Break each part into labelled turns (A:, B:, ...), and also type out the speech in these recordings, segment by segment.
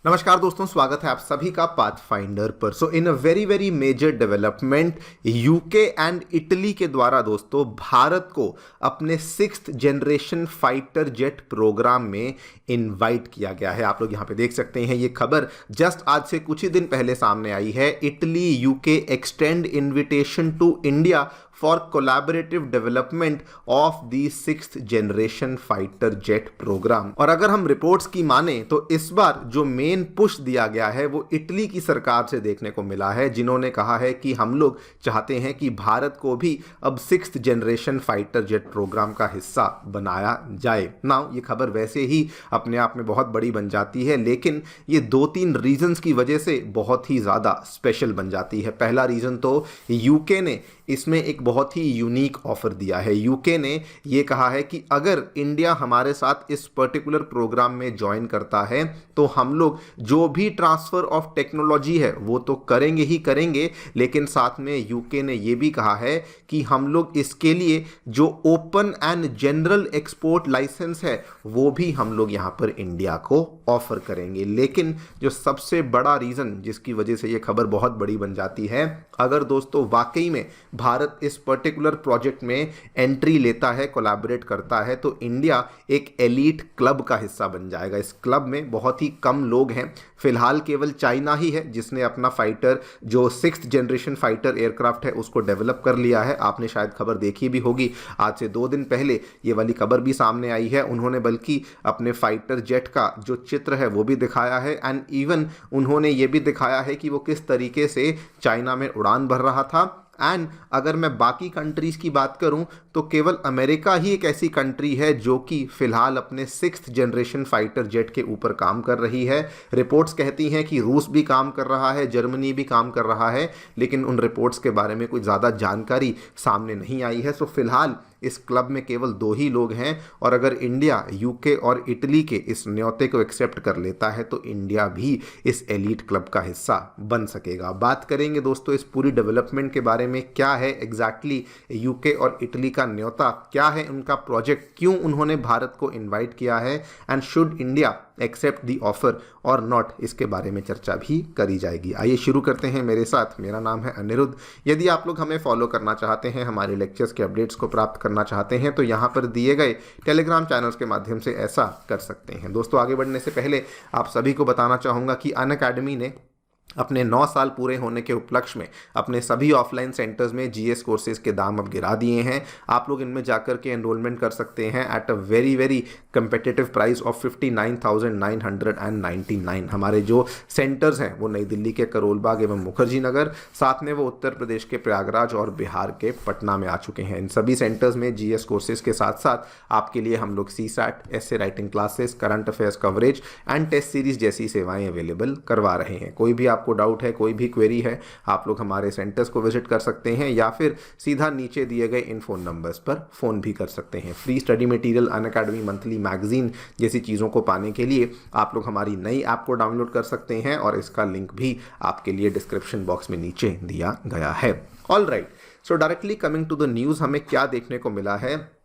A: नमस्कार दोस्तों, स्वागत है आप सभी का पाथफाइंडर पर। So in a very major development, UK and Italy के द्वारा दोस्तों भारत को अपने 6th generation fighter jet programme में इनवाइट किया गया है। आप लोग यहाँ पे देख सकते हैं, ये खबर जस्ट आज से कुछ ही दिन पहले सामने आई है। Italy UK extend invitation to India for collaborative development of the 6th generation fighter jet programme. और अगर हम रिपोर्ट्स की माने तो इस बार जो मेन पुश दिया गया है वो इटली की सरकार से देखने को मिला है, जिन्होंने कहा है कि हम लोग चाहते हैं कि भारत को भी अब 6th generation fighter jet programme का हिस्सा बनाया जाए। नाउ ये खबर वैसे ही अपने आप में बहुत बड़ी बन जाती है, लेकिन ये 2-3 रीजंस की वजह से बहुत ही ज़्यादा स्पेशल बन जाती है। पहला रीज़न तो यूके ने इसमें एक बहुत ही यूनिक ऑफर दिया है। यूके ने ये कहा है कि अगर इंडिया हमारे साथ इस पर्टिकुलर प्रोग्राम में ज्वाइन करता है तो हम लोग जो भी ट्रांसफ़र ऑफ टेक्नोलॉजी है वो तो करेंगे ही करेंगे, लेकिन साथ में यूके ने ये भी कहा है कि हम लोग इसके लिए जो open and general export licence है वो भी हम लोग यहाँ पर इंडिया को ऑफर करेंगे। लेकिन जो सबसे बड़ा रीज़न जिसकी वजह से ये खबर बहुत बड़ी बन जाती है, अगर दोस्तों वाकई में भारत इस पर्टिकुलर प्रोजेक्ट में एंट्री लेता है, कोलैबोरेट करता है, तो इंडिया एक एलीट क्लब का हिस्सा बन जाएगा। इस क्लब में बहुत ही कम लोग हैं। फिलहाल केवल चाइना ही है जिसने अपना फाइटर, जो 6th जनरेशन फाइटर एयरक्राफ्ट है, उसको डेवलप कर लिया है। आपने शायद खबर देखी भी होगी, आज से 2 दिन पहले ये वाली खबर भी सामने आई है। उन्होंने बल्कि अपने फाइटर जेट का जो चित्र है वो भी दिखाया है, एंड इवन उन्होंने ये भी दिखाया है कि वो किस तरीके से चाइना में उड़ान भर रहा था। एंड अगर मैं बाकी कंट्रीज़ की बात करूं तो केवल अमेरिका ही एक ऐसी कंट्री है जो कि फ़िलहाल अपने 6th जनरेशन फाइटर जेट के ऊपर काम कर रही है। रिपोर्ट्स कहती हैं कि रूस भी काम कर रहा है, जर्मनी भी काम कर रहा है, लेकिन उन रिपोर्ट्स के बारे में कोई ज़्यादा जानकारी सामने नहीं आई है। सो फिलहाल इस क्लब में केवल 2 ही लोग हैं, और अगर इंडिया यूके और इटली के इस न्योते को एक्सेप्ट कर लेता है तो इंडिया भी इस एलीट क्लब का हिस्सा बन सकेगा। बात करेंगे दोस्तों इस पूरी डेवलपमेंट के बारे में, क्या है एग्जैक्टली यूके और इटली का न्योता, क्या है उनका प्रोजेक्ट, क्यों उन्होंने भारत को इन्वाइट किया है, and should India accept the offer और नॉट, इसके बारे में चर्चा भी करी जाएगी। आइए शुरू करते हैं मेरे साथ। मेरा नाम है अनिरुद्ध। यदि आप लोग हमें फॉलो करना चाहते हैं, हमारे लेक्चर्स के अपडेट्स को प्राप्त करना चाहते हैं, तो यहाँ पर दिए गए टेलीग्राम चैनल्स के माध्यम से ऐसा कर सकते हैं। दोस्तों आगे बढ़ने से पहले आप सभी को बताना चाहूँगा कि अनअकैडमी ने अपने 9 साल पूरे होने के उपलक्ष्य में अपने सभी ऑफलाइन सेंटर्स में जीएस कोर्सेज के दाम अब गिरा दिए हैं। आप लोग इनमें जाकर के एनरोलमेंट कर सकते हैं at a very competitive price of 59,999। हमारे जो सेंटर्स हैं वो नई दिल्ली के करोल बाग एवं मुखर्जी नगर, साथ में वो उत्तर प्रदेश के प्रयागराज और बिहार के पटना में आ चुके हैं। इन सभी सेंटर्स में जीएस कोर्सेज के साथ साथ आपके लिए हम लोग CSAT, essay writing classes, current affairs coverage and test series जैसी सेवाएं अवेलेबल करवा रहे हैं। कोई भी आपको डाउट है, कोई भी क्वेरी है, आप लोग हमारे सेंटर्स को विजिट कर सकते हैं या फिर सीधा नीचे दिए गए इन फ़ोन नंबर्स पर फ़ोन भी कर सकते हैं। Free study material, Unacademy monthly magazine जैसी चीज़ों को पाने के लिए आप लोग हमारी नई ऐप को डाउनलोड कर सकते हैं, और इसका लिंक भी आपके लिए डिस्क्रिप्शन बॉक्स में नीचे दिया गया है। All right, so directly coming to the news, हमें क्या देखने को मिला है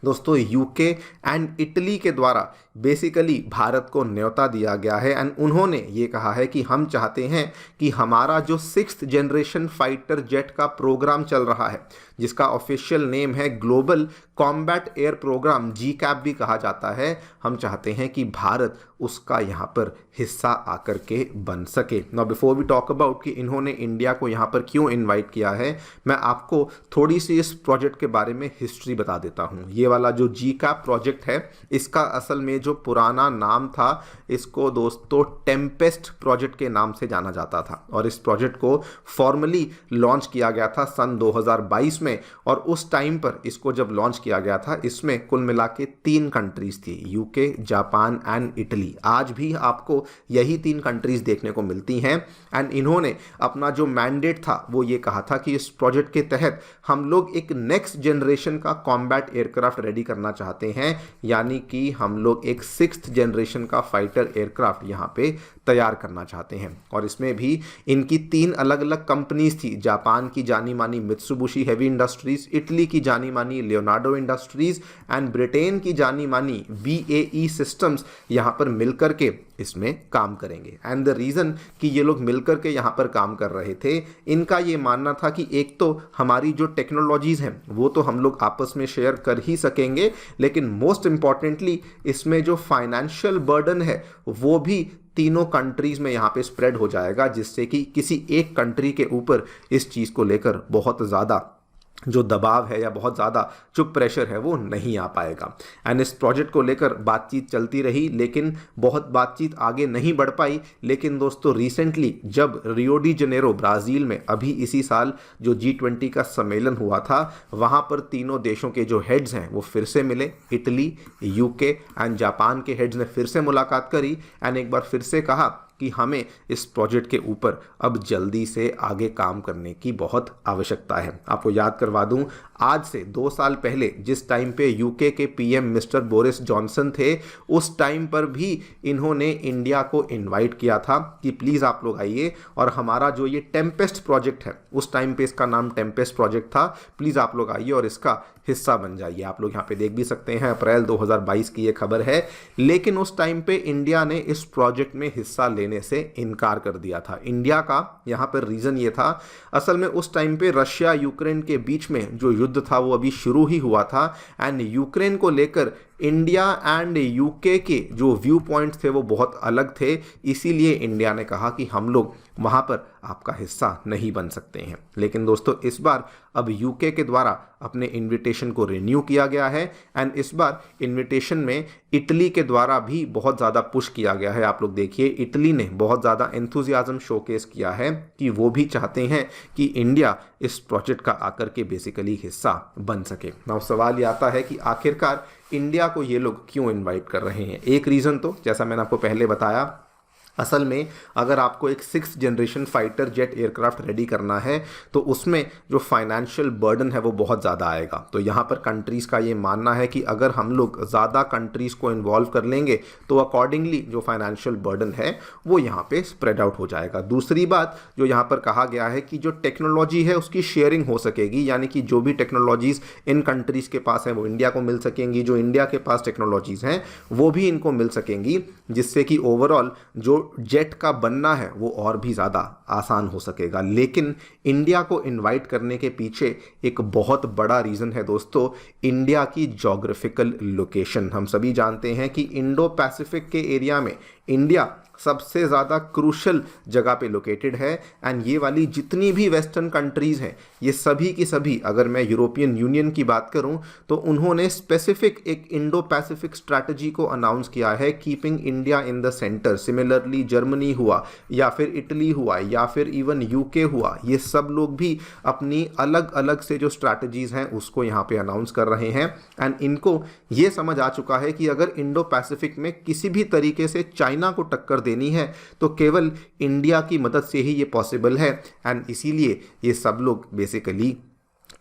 A: दोस्तों, यूके एंड इटली के द्वारा बेसिकली भारत को न्योता दिया गया है, एंड उन्होंने ये कहा है कि हम चाहते हैं कि हमारा जो 6th जनरेशन फाइटर जेट का प्रोग्राम चल रहा है, जिसका ऑफिशियल नेम है global combat air programme, GCAP भी कहा जाता है, हम चाहते हैं कि भारत उसका यहाँ पर हिस्सा आकर के बन सके। Now before we talk about कि इन्होंने इंडिया को यहाँ पर क्यों इन्वाइट किया है, मैं आपको थोड़ी सी इस प्रोजेक्ट के बारे में हिस्ट्री बता देता हूँ। ये वाला जो GCAP प्रोजेक्ट है, इसका असल में जो पुराना नाम था, इसको दोस्तों टेम्पेस्ट प्रोजेक्ट के नाम से जाना जाता था, और इस प्रोजेक्ट को फॉर्मली लॉन्च किया गया था सन 2022 में। और उस टाइम पर इसको जब लॉन्च किया गया था, इसमें कुल मिला के 3 कंट्रीज थी, यूके, जापान एंड इटली। आज भी आपको यही 3 कंट्रीज देखने को मिलती हैं, एंड इन्होंने अपना जो मैंडेट था वो ये कहा था कि इस प्रोजेक्ट के तहत हम लोग एक नेक्स्ट जनरेशन का कॉम्बैट एयरक्राफ्ट एयरक्राफ्ट रेडी करना चाहते हैं, यानी कि हम लोग एक 6th जनरेशन का फाइटर एयरक्राफ्ट यहाँ पे तैयार करना चाहते हैं। और इसमें भी इनकी 3 अलग अलग कंपनीज थी, जापान की जानी मानी मित्सुबिशी हेवी इंडस्ट्रीज, इटली की जानी मानी लियोनार्डो इंडस्ट्रीज एंड ब्रिटेन की जानी मानी BAE सिस्टम्स यहाँ पर मिलकर के इसमें काम करेंगे। एंड द रीज़न कि ये लोग मिलकर के यहाँ पर काम कर रहे थे, इनका ये मानना था कि एक तो हमारी जो टेक्नोलॉजीज़ हैं वो तो हम लोग आपस में शेयर कर ही सकेंगे, लेकिन मोस्ट इम्पॉर्टेंटली इसमें जो फाइनेंशियल बर्डन है वो भी तीनों कंट्रीज़ में यहाँ पे स्प्रेड हो जाएगा, जिससे कि किसी एक कंट्री के ऊपर इस चीज़ को लेकर बहुत ज़्यादा जो दबाव है या बहुत ज़्यादा जो प्रेशर है वो नहीं आ पाएगा। एंड इस प्रोजेक्ट को लेकर बातचीत चलती रही, लेकिन बहुत बातचीत आगे नहीं बढ़ पाई। लेकिन दोस्तों रिसेंटली जब रियो डी जनेरो ब्राज़ील में अभी इसी साल जो G20 का सम्मेलन हुआ था, वहाँ पर तीनों देशों के जो हेड्स हैं वो फिर से मिले। इटली, UK एंड जापान के हेड्स ने फिर से मुलाकात करी एंड एक बार फिर से कहा कि हमें इस प्रोजेक्ट के ऊपर अब जल्दी से आगे काम करने की बहुत आवश्यकता है। आपको याद करवा दूं, आज से 2 साल पहले जिस टाइम पे UK के PM मिस्टर बोरिस जॉनसन थे, उस टाइम पर भी इन्होंने इंडिया को इनवाइट किया था कि प्लीज़ आप लोग आइए और हमारा जो ये टेम्पेस्ट प्रोजेक्ट है, उस टाइम पे इसका नाम टेम्पेस्ट प्रोजेक्ट था, प्लीज़ आप लोग आइए और इसका हिस्सा बन जाइए। आप लोग यहाँ पे देख भी सकते हैं, अप्रैल 2022 की ये खबर है। लेकिन उस टाइम पे इंडिया ने इस प्रोजेक्ट में हिस्सा लेने से इनकार कर दिया था। इंडिया का यहाँ पर रीज़न ये था, असल में उस टाइम पे रशिया यूक्रेन के बीच में जो युद्ध था वो अभी शुरू ही हुआ था एंड यूक्रेन को लेकर इंडिया एंड UK के जो व्यू पॉइंट्स थे वो बहुत अलग थे। इसीलिए इंडिया ने कहा कि हम लोग वहाँ पर आपका हिस्सा नहीं बन सकते हैं। लेकिन दोस्तों इस बार अब UK के द्वारा अपने इनविटेशन को रिन्यू किया गया है एंड इस बार इनविटेशन में इटली के द्वारा भी बहुत ज़्यादा पुश किया गया है। आप लोग देखिए, इटली ने बहुत ज़्यादा एंथुजियाज्म शोकेस किया है कि वो भी चाहते हैं कि इंडिया इस प्रोजेक्ट का आकर के बेसिकली हिस्सा बन सके। नाउ सवाल ये आता है कि आखिरकार इंडिया को ये लोग क्यों इनवाइट कर रहे हैं। एक रीज़न तो जैसा मैंने आपको पहले बताया, असल में अगर आपको एक 6th generation fighter jet aircraft ready करना है तो उसमें जो फाइनेंशियल बर्डन है वो बहुत ज़्यादा आएगा। तो यहाँ पर कंट्रीज़ का ये मानना है कि अगर हम लोग ज़्यादा कंट्रीज़ को इन्वॉल्व कर लेंगे तो अकॉर्डिंगली जो फाइनेंशियल बर्डन है वो यहाँ पे स्प्रेड आउट हो जाएगा। दूसरी बात जो यहाँ पर कहा गया है कि जो टेक्नोलॉजी है उसकी शेयरिंग हो सकेगी, यानी कि जो भी टेक्नोलॉजीज़ इन कंट्रीज़ के पास हैं वो इंडिया को मिल सकेंगी, जो इंडिया के पास टेक्नोलॉजीज़ हैं वो भी इनको मिल सकेंगी, जिससे कि ओवरऑल जो जेट का बनना है वो और भी ज़्यादा आसान हो सकेगा। लेकिन इंडिया को इनवाइट करने के पीछे एक बहुत बड़ा रीज़न है दोस्तों, इंडिया की ज्योग्राफिकल लोकेशन। हम सभी जानते हैं कि इंडो पैसिफिक के एरिया में इंडिया सबसे ज़्यादा क्रूशल जगह पे लोकेटेड है एंड ये वाली जितनी भी वेस्टर्न कंट्रीज़ हैं ये सभी की सभी, अगर मैं यूरोपियन यूनियन की बात करूं तो उन्होंने स्पेसिफिक एक इंडो पैसिफिक स्ट्रैटेजी को अनाउंस किया है, keeping India in the centre. Similarly Germany हुआ या फिर इटली हुआ या फिर इवन UK हुआ, ये सब लोग भी अपनी अलग अलग से जो स्ट्रैटेजीज़ हैं उसको यहाँ पे अनाउंस कर रहे हैं एंड इनको ये समझ आ चुका है कि अगर इंडो पैसिफिक में किसी भी तरीके से चाइना को टक्कर देनी है तो केवल इंडिया की मदद से ही ये पॉसिबल है एंड इसीलिए ये सब लोग बेसिकली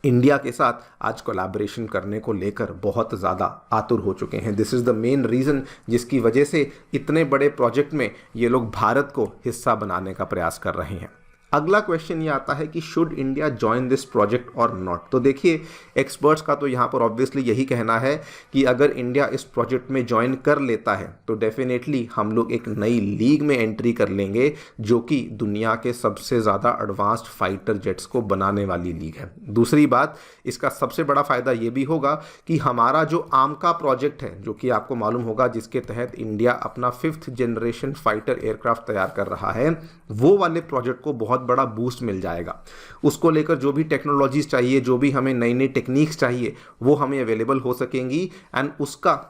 A: इंडिया के साथ आज कोलैबोरेशन करने को लेकर बहुत ज़्यादा आतुर हो चुके हैं। This is the main reason जिसकी वजह से इतने बड़े प्रोजेक्ट में ये लोग भारत को हिस्सा बनाने का प्रयास कर रहे हैं। अगला क्वेश्चन ये आता है कि should India join this project और नॉट। तो देखिए, एक्सपर्ट्स का तो यहाँ पर ऑब्वियसली यही कहना है कि अगर इंडिया इस प्रोजेक्ट में ज्वाइन कर लेता है तो डेफिनेटली हम लोग एक नई लीग में एंट्री कर लेंगे जो कि दुनिया के सबसे ज़्यादा एडवांस्ड फाइटर जेट्स को बनाने वाली लीग है। दूसरी बात, इसका सबसे बड़ा फ़ायदा ये भी होगा कि हमारा जो आमका प्रोजेक्ट है, जो कि आपको मालूम होगा जिसके तहत इंडिया अपना 5th जनरेशन फाइटर एयरक्राफ्ट तैयार कर रहा है, वो वाले प्रोजेक्ट को बहुत बड़ा बूस्ट मिल जाएगा। उसको लेकर जो भी टेक्नोलॉजीज चाहिए, जो भी हमें नई नई टेक्निक्स चाहिए, वो हमें अवेलेबल हो सकेंगी एंड उसका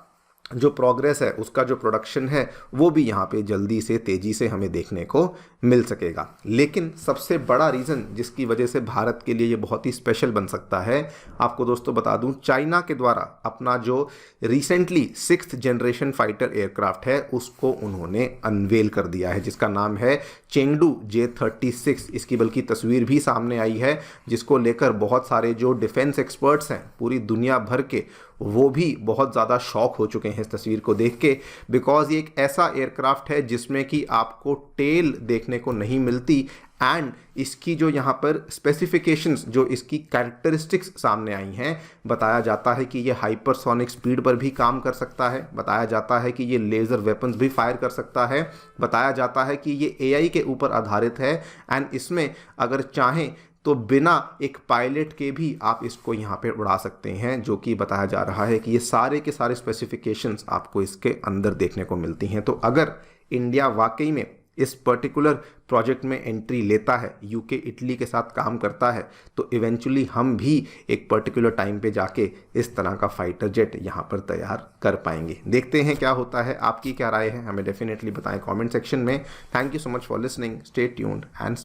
A: जो प्रोग्रेस है, उसका जो प्रोडक्शन है वो भी यहाँ पे जल्दी से तेज़ी से हमें देखने को मिल सकेगा। लेकिन सबसे बड़ा रीज़न जिसकी वजह से भारत के लिए ये बहुत ही स्पेशल बन सकता है, आपको दोस्तों बता दूं, चाइना के द्वारा अपना जो recently 6th generation fighter aircraft है उसको उन्होंने अनवेल कर दिया है, जिसका नाम है चेंगडू J-36। इसकी बल्कि तस्वीर भी सामने आई है, जिसको लेकर बहुत सारे जो डिफेंस एक्सपर्ट्स हैं पूरी दुनिया भर के, वो भी बहुत ज़्यादा शॉक हो चुके हैं इस तस्वीर को देख के, बिकॉज ये एक ऐसा एयरक्राफ्ट है जिसमें कि आपको टेल देखने को नहीं मिलती एंड इसकी जो यहाँ पर स्पेसिफिकेशंस, जो इसकी कैरेक्टरिस्टिक्स सामने आई हैं, बताया जाता है कि ये हाइपरसोनिक स्पीड पर भी काम कर सकता है, बताया जाता है कि ये लेज़र वेपन्स भी फायर कर सकता है, बताया जाता है कि ये एआई के ऊपर आधारित है एंड इसमें अगर चाहें तो बिना एक पायलट के भी आप इसको यहाँ पे उड़ा सकते हैं, जो कि बताया जा रहा है कि ये सारे के सारे स्पेसिफिकेशंस आपको इसके अंदर देखने को मिलती हैं। तो अगर इंडिया वाकई में इस पर्टिकुलर प्रोजेक्ट में एंट्री लेता है, यूके इटली के साथ काम करता है, तो इवेंचुअली हम भी एक पर्टिकुलर टाइम पे जाके इस तरह का फाइटर जेट यहाँ पर तैयार कर पाएंगे। देखते हैं क्या होता है। आपकी क्या राय है, हमें डेफिनेटली बताएं कमेंट सेक्शन में। Thank you so much for listening, stay tuned and